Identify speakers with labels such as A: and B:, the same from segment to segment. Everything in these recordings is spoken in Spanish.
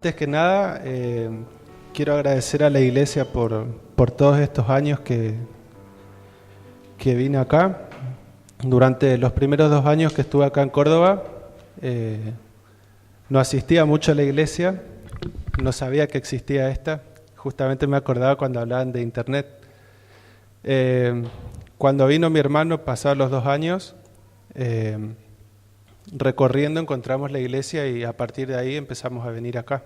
A: Antes que nada, quiero agradecer a la iglesia por todos estos años que vine acá. Durante los primeros 2 años que estuve acá en Córdoba, no asistía mucho a la iglesia, no sabía que existía esta. Justamente me acordaba cuando hablaban de internet. Cuando vino mi hermano, pasados los 2 años, recorriendo encontramos la iglesia y a partir de ahí empezamos a venir acá.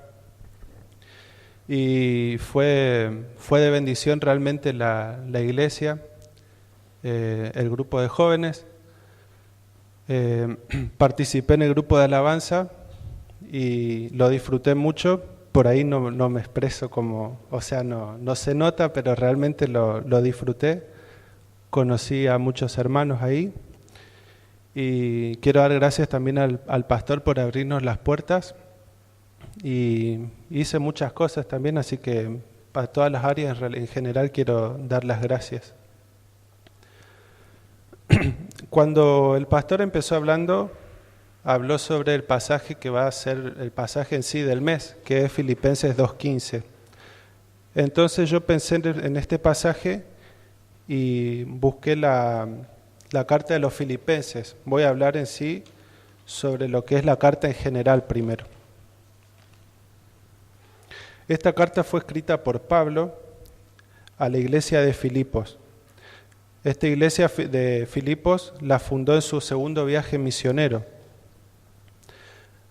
A: Y fue de bendición realmente la iglesia, el grupo de jóvenes. Participé en el grupo de alabanza y lo disfruté mucho. Por ahí no me expreso como, o sea, no se nota, pero realmente lo disfruté. Conocí a muchos hermanos ahí. Y quiero dar gracias también al pastor por abrirnos las puertas. Y hice muchas cosas también, así que para todas las áreas en general quiero dar las gracias. Cuando el pastor empezó habló sobre el pasaje que va a ser el pasaje en sí del mes, que es Filipenses 2:15. Entonces yo pensé en este pasaje y busqué la carta de los Filipenses. Voy a hablar en sí sobre lo que es la carta en general primero. Esta carta fue escrita por Pablo a la iglesia de Filipos. Esta iglesia de Filipos la fundó en su segundo viaje misionero.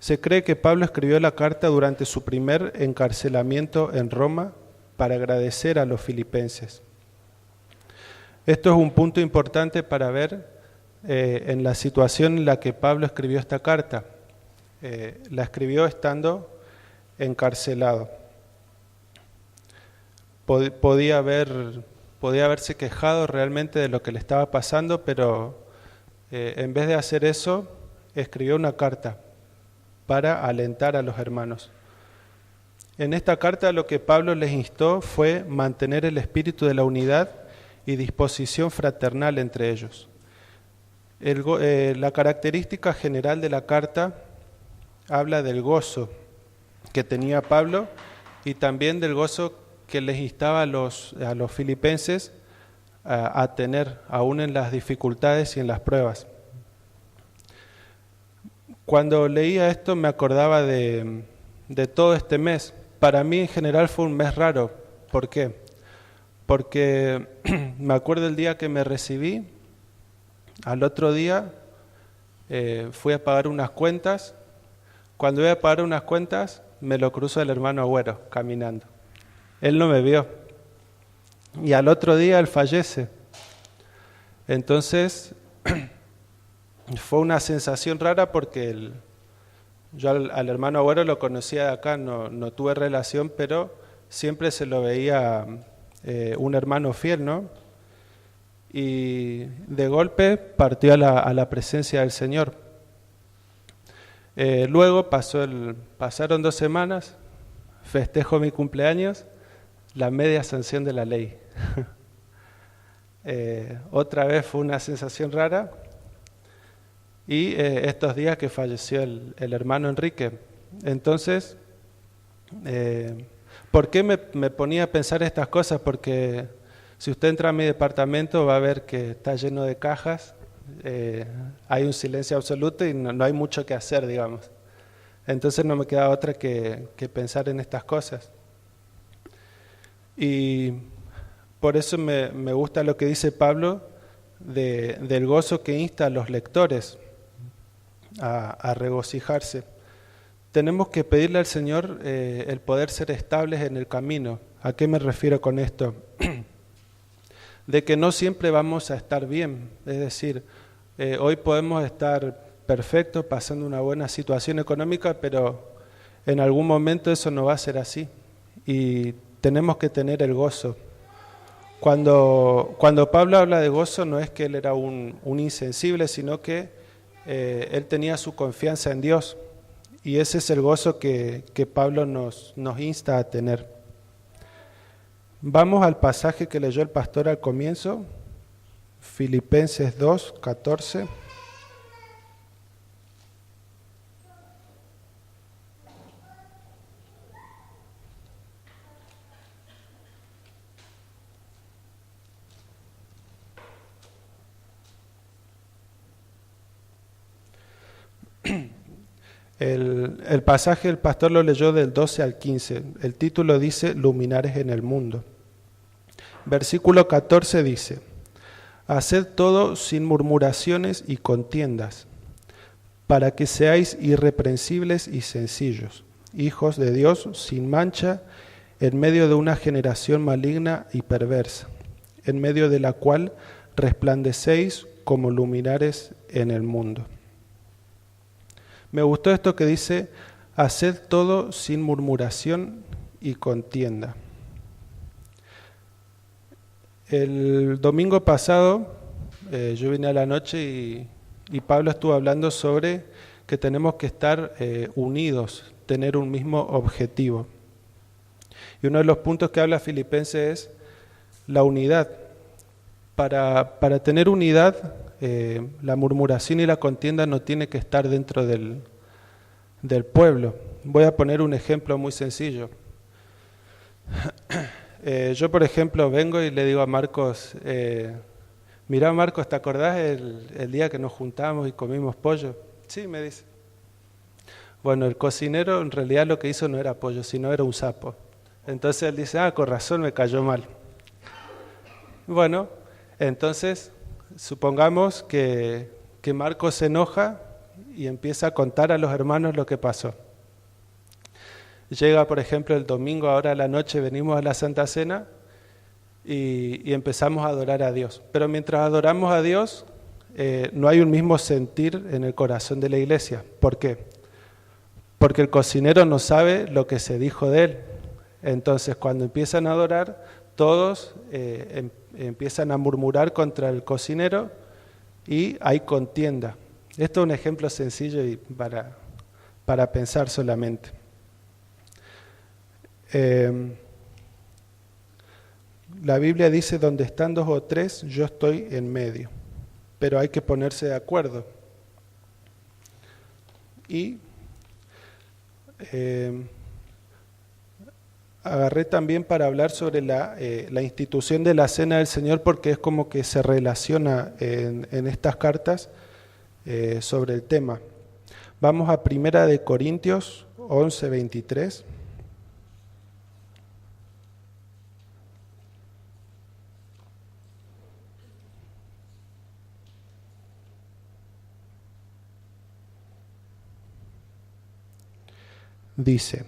A: Se cree que Pablo escribió la carta durante su primer encarcelamiento en Roma para agradecer a los filipenses. Esto es un punto importante para ver en la situación en la que Pablo escribió esta carta. La escribió estando encarcelado. Podía haberse quejado realmente de lo que le estaba pasando, pero en vez de hacer eso, escribió una carta para alentar a los hermanos. En esta carta lo que Pablo les instó fue mantener el espíritu de la unidad y disposición fraternal entre ellos. La característica general de la carta habla del gozo que tenía Pablo y también del gozo que les instaba a los filipenses a tener, aún en las dificultades y en las pruebas. Cuando leía esto me acordaba de todo este mes. Para mí en general fue un mes raro. ¿Por qué? Porque me acuerdo el día que me recibí, al otro día fui a pagar unas cuentas. Cuando voy a pagar unas cuentas, me lo cruzo el hermano Agüero caminando. Él no me vio. Y al otro día él fallece. Entonces, fue una sensación rara porque yo al hermano Agüero lo conocía de acá, no tuve relación, pero siempre se lo veía un hermano fiel, ¿no? Y de golpe partió a la presencia del Señor. Luego pasaron 2 semanas, festejo mi cumpleaños, la media sanción de la ley. Otra vez fue una sensación rara. Y estos días que falleció el hermano Enrique. Entonces, ¿por qué me ponía a pensar estas cosas? Porque si usted entra a mi departamento va a ver que está lleno de cajas, hay un silencio absoluto y no hay mucho que hacer, digamos. Entonces no me queda otra que pensar en estas cosas. Y por eso me gusta lo que dice Pablo del gozo que insta a los lectores a regocijarse. Tenemos que pedirle al Señor el poder ser estables en el camino. ¿A qué me refiero con esto? De que no siempre vamos a estar bien. Es decir, hoy podemos estar perfectos, pasando una buena situación económica, pero en algún momento eso no va a ser así. Y tenemos que tener el gozo. Cuando Pablo habla de gozo, no es que él era un insensible, sino que él tenía su confianza en Dios. Y ese es el gozo que Pablo nos insta a tener. Vamos al pasaje que leyó el pastor al comienzo, Filipenses 2:14. El pasaje el pastor lo leyó del 12 al 15. El título dice Luminares en el mundo. Versículo 14 dice: Haced todo sin murmuraciones y contiendas, para que seáis irreprensibles y sencillos, hijos de Dios sin mancha, en medio de una generación maligna y perversa, en medio de la cual resplandecéis como luminares en el mundo. Me gustó esto que dice: haced todo sin murmuración y contienda. El domingo pasado yo vine a la noche y Pablo estuvo hablando sobre que tenemos que estar unidos, tener un mismo objetivo. Y uno de los puntos que habla Filipenses es la unidad. Para tener unidad, la murmuración y la contienda no tiene que estar dentro del pueblo. Voy a poner un ejemplo muy sencillo. Yo, por ejemplo, vengo y le digo a Marcos, mirá Marcos, ¿te acordás el día que nos juntamos y comimos pollo? Sí, me dice. Bueno, el cocinero en realidad lo que hizo no era pollo, sino era un sapo. Entonces él dice, con razón me cayó mal. Bueno, entonces supongamos que Marcos se enoja y empieza a contar a los hermanos lo que pasó. Llega, por ejemplo, el domingo, ahora a la noche, venimos a la Santa Cena y empezamos a adorar a Dios. Pero mientras adoramos a Dios, no hay un mismo sentir en el corazón de la iglesia. ¿Por qué? Porque el cocinero no sabe lo que se dijo de él. Entonces, cuando empiezan a adorar, todos empiezan a murmurar contra el cocinero y hay contienda. Esto es un ejemplo sencillo y para pensar solamente. La Biblia dice, donde están 2 o 3, yo estoy en medio. Pero hay que ponerse de acuerdo. Y agarré también para hablar sobre la institución de la Cena del Señor, porque es como que se relaciona en estas cartas sobre el tema. Vamos a 1 Corintios 11, 23. Dice,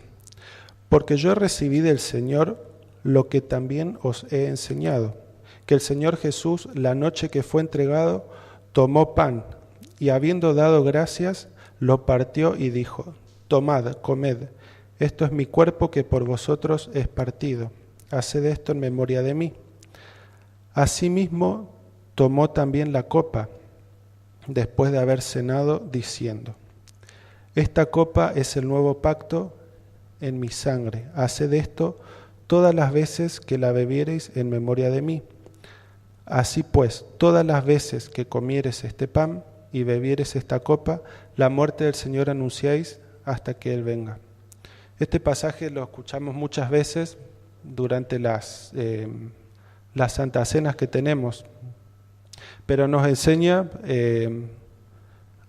A: porque yo recibí del Señor lo que también os he enseñado, que el Señor Jesús, la noche que fue entregado, tomó pan, y habiendo dado gracias, lo partió y dijo, tomad, comed, esto es mi cuerpo que por vosotros es partido, haced esto en memoria de mí. Asimismo, tomó también la copa, después de haber cenado, diciendo, esta copa es el nuevo pacto en mi sangre. Haced esto todas las veces que la bebiereis en memoria de mí. Así pues, todas las veces que comiereis este pan y bebiereis esta copa, la muerte del Señor anunciáis hasta que Él venga. Este pasaje lo escuchamos muchas veces durante las santas cenas que tenemos, pero nos enseña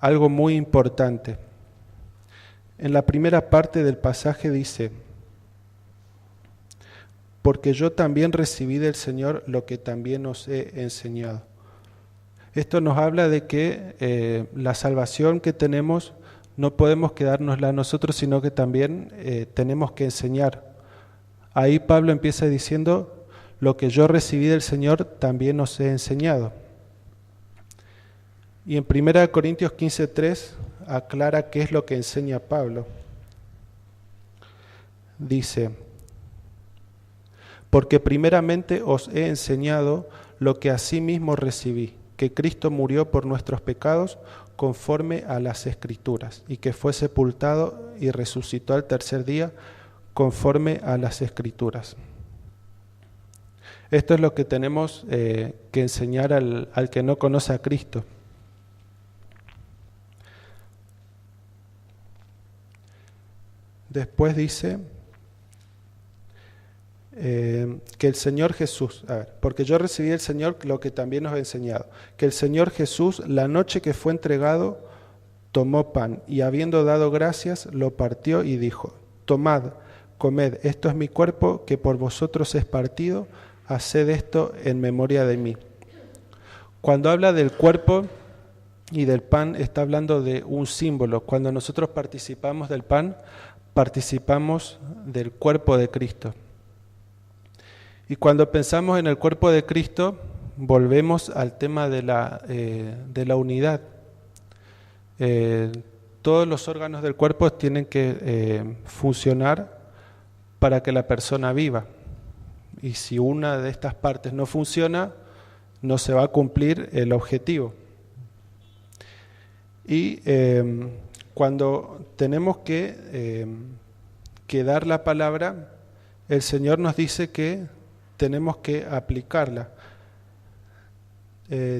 A: algo muy importante. En la primera parte del pasaje dice, porque yo también recibí del Señor lo que también os he enseñado. Esto nos habla de que la salvación que tenemos no podemos quedárnosla a nosotros, sino que también tenemos que enseñar. Ahí Pablo empieza diciendo, lo que yo recibí del Señor también os he enseñado. Y en 1 Corintios 15:3 aclara qué es lo que enseña Pablo. Dice, porque primeramente os he enseñado lo que asimismo recibí, que Cristo murió por nuestros pecados conforme a las Escrituras, y que fue sepultado y resucitó al tercer día conforme a las Escrituras. Esto es lo que tenemos que enseñar al que no conoce a Cristo. Después dice que el Señor Jesús, porque yo recibí del Señor lo que también os he enseñado, que el Señor Jesús, la noche que fue entregado, tomó pan y habiendo dado gracias, lo partió y dijo: Tomad, comed, esto es mi cuerpo que por vosotros es partido, haced esto en memoria de mí. Cuando habla del cuerpo y del pan, está hablando de un símbolo. Cuando nosotros participamos del pan, participamos del cuerpo de Cristo. Y cuando pensamos en el cuerpo de Cristo, volvemos al tema de la unidad. Todos los órganos del cuerpo tienen que funcionar para que la persona viva. Y si una de estas partes no funciona, no se va a cumplir el objetivo. Y cuando tenemos que dar la palabra, el Señor nos dice que tenemos que aplicarla.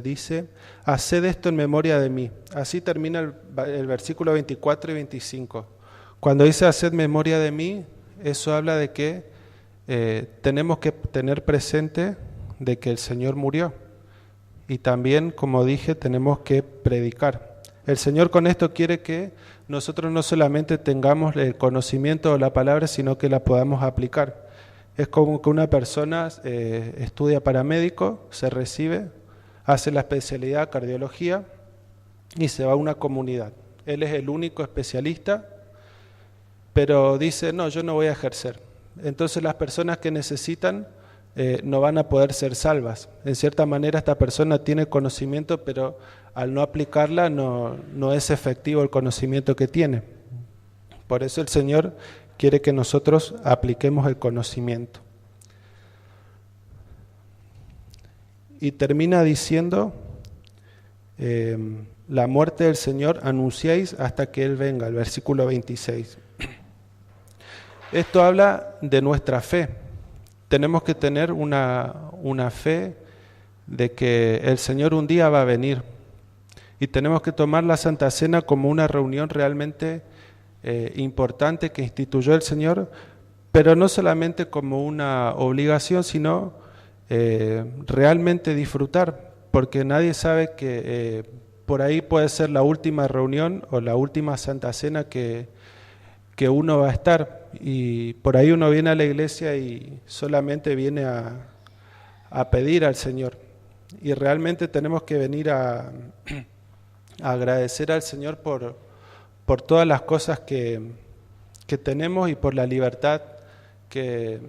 A: Dice: haced esto en memoria de mí. Así termina el versículo 24 y 25. Cuando dice haced memoria de mí, eso habla de que tenemos que tener presente de que el Señor murió. Y también, como dije, tenemos que predicar. El Señor con esto quiere que nosotros no solamente tengamos el conocimiento de la palabra, sino que la podamos aplicar. Es como que una persona estudia para médico, se recibe, hace la especialidad cardiología y se va a una comunidad. Él es el único especialista, pero dice: no, yo no voy a ejercer. Entonces las personas que necesitan no van a poder ser salvas. En cierta manera esta persona tiene conocimiento, pero al no aplicarla no es efectivo el conocimiento que tiene. Por eso el Señor quiere que nosotros apliquemos el conocimiento. Y termina diciendo: la muerte del Señor anunciéis hasta que Él venga, el versículo 26. Esto habla de nuestra fe. Tenemos que tener una fe de que el Señor un día va a venir. Y tenemos que tomar la Santa Cena como una reunión realmente importante que instituyó el Señor, pero no solamente como una obligación, sino realmente disfrutar, porque nadie sabe que por ahí puede ser la última reunión o la última Santa Cena que uno va a estar, y por ahí uno viene a la iglesia y solamente viene a pedir al Señor, y realmente tenemos que venir a agradecer al Señor por todas las cosas que tenemos y por la libertad que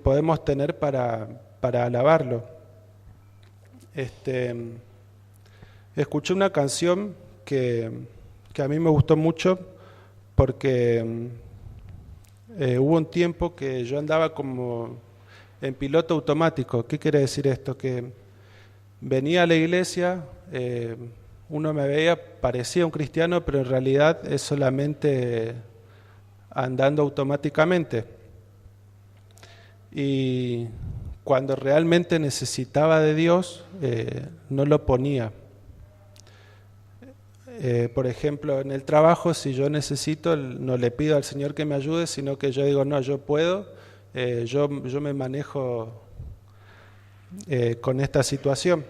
A: podemos tener para alabarlo. Escuché una canción que a mí me gustó mucho, porque hubo un tiempo que yo andaba como en piloto automático. ¿Qué quiere decir esto? Que venía a la iglesia, uno me veía, parecía un cristiano, pero en realidad es solamente andando automáticamente. Y cuando realmente necesitaba de Dios, no lo ponía. Por ejemplo, en el trabajo, si yo necesito, no le pido al Señor que me ayude, sino que yo digo: no, yo puedo, yo me manejo con esta situación.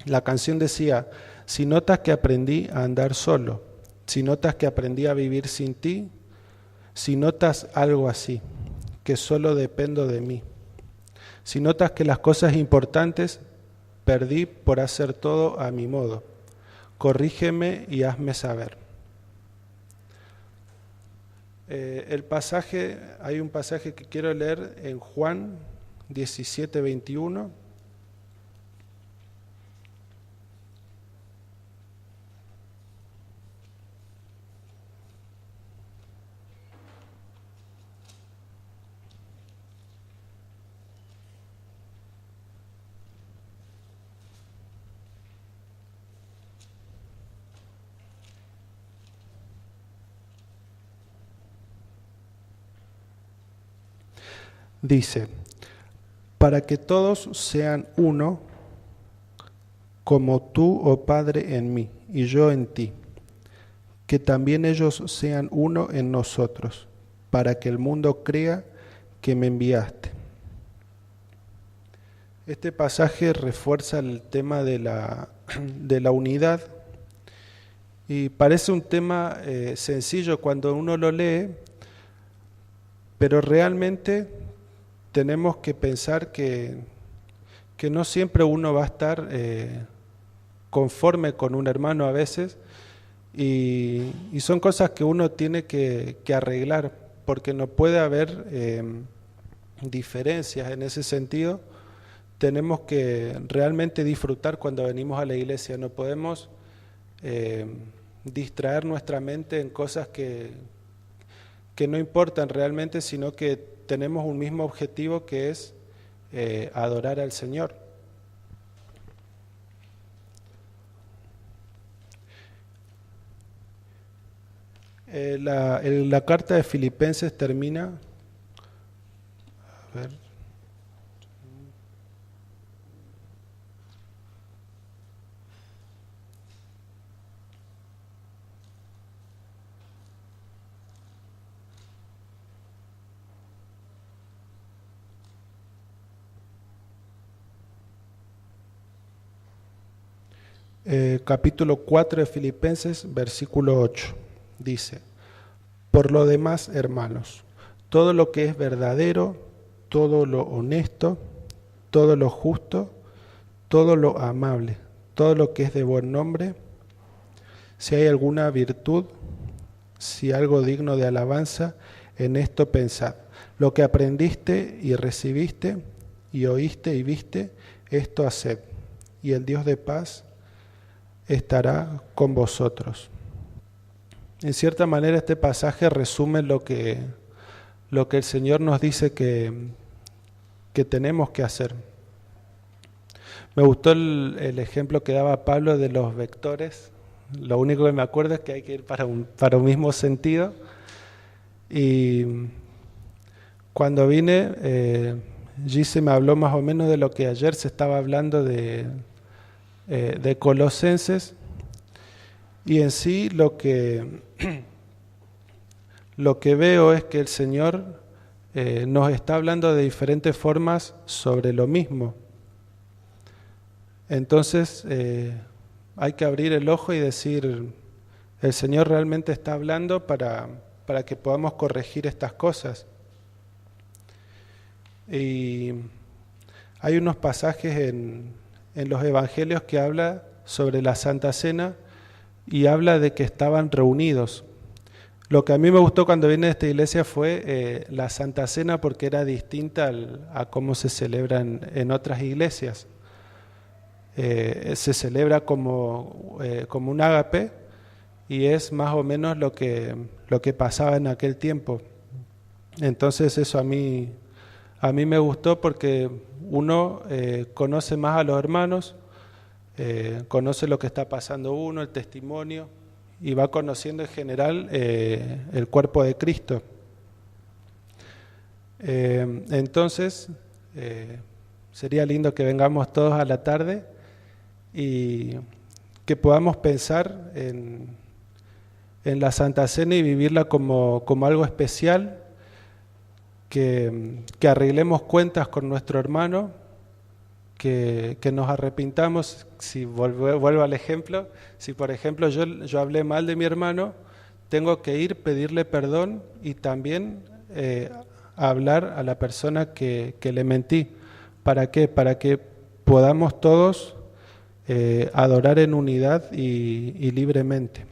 A: La canción decía: si notas que aprendí a andar solo, si notas que aprendí a vivir sin ti, si notas algo así, que solo dependo de mí, si notas que las cosas importantes perdí por hacer todo a mi modo, corrígeme y hazme saber. Hay un pasaje que quiero leer en Juan 17:21. Dice: para que todos sean uno, como tú, oh Padre, en mí, y yo en ti, que también ellos sean uno en nosotros, para que el mundo crea que me enviaste. Este pasaje refuerza el tema de la unidad, Y parece un tema sencillo cuando uno lo lee, pero realmente tenemos que pensar que no siempre uno va a estar conforme con un hermano a veces, y son cosas que uno tiene que arreglar, porque no puede haber diferencias en ese sentido. Tenemos que realmente disfrutar cuando venimos a la iglesia, no podemos distraer nuestra mente en cosas que no importan realmente, sino que tenemos un mismo objetivo, que es adorar al Señor. La carta de Filipenses termina, a ver, capítulo 4 de Filipenses, versículo 8, dice: por lo demás, hermanos, todo lo que es verdadero, todo lo honesto, todo lo justo, todo lo amable, todo lo que es de buen nombre, si hay alguna virtud, si algo digno de alabanza, en esto pensad. Lo que aprendiste y recibiste y oíste y viste, esto haced, y el Dios de paz estará con vosotros. En cierta manera este pasaje resume lo que el Señor nos dice que tenemos que hacer. Me gustó el ejemplo que daba Pablo de los vectores. Lo único que me acuerdo es que hay que ir para un mismo sentido. Y cuando vine, Gise me habló más o menos de lo que ayer se estaba hablando de Colosenses. Y en sí lo que veo es que el Señor nos está hablando de diferentes formas sobre lo mismo. Entonces hay que abrir el ojo y decir, el Señor realmente está hablando para que podamos corregir estas cosas. Y hay unos pasajes en los evangelios que habla sobre la Santa Cena y habla de que estaban reunidos. Lo que a mí me gustó cuando vine a esta iglesia fue la Santa Cena, porque era distinta a cómo se celebra en otras iglesias. Se celebra como un ágape, y es más o menos lo que pasaba en aquel tiempo. Entonces eso a mí me gustó, porque uno conoce más a los hermanos, conoce lo que está pasando uno, el testimonio, y va conociendo en general el cuerpo de Cristo. Entonces sería lindo que vengamos todos a la tarde y que podamos pensar en la Santa Cena y vivirla como algo especial, que arreglemos cuentas con nuestro hermano, que nos arrepintamos. Si vuelvo al ejemplo, si por ejemplo yo hablé mal de mi hermano, tengo que ir, pedirle perdón y también hablar a la persona que le mentí. ¿Para qué? Para que podamos todos adorar en unidad y libremente.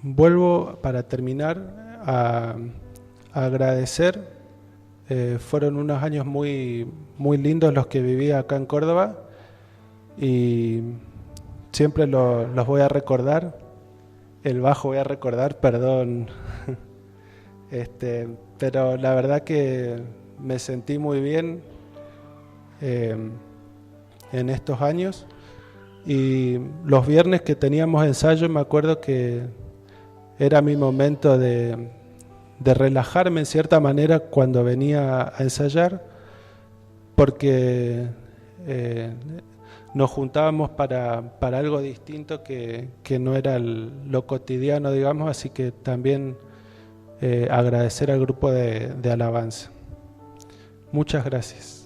A: Vuelvo para terminar a agradecer. Fueron unos años muy, muy lindos los que viví acá en Córdoba, y siempre los voy a recordar. El bajo voy a recordar, perdón. Pero la verdad que me sentí muy bien en estos años. Y los viernes que teníamos ensayo, me acuerdo que era mi momento de relajarme en cierta manera cuando venía a ensayar, porque nos juntábamos para algo distinto que no era lo cotidiano, digamos, así que también agradecer al grupo de alabanza. Muchas gracias.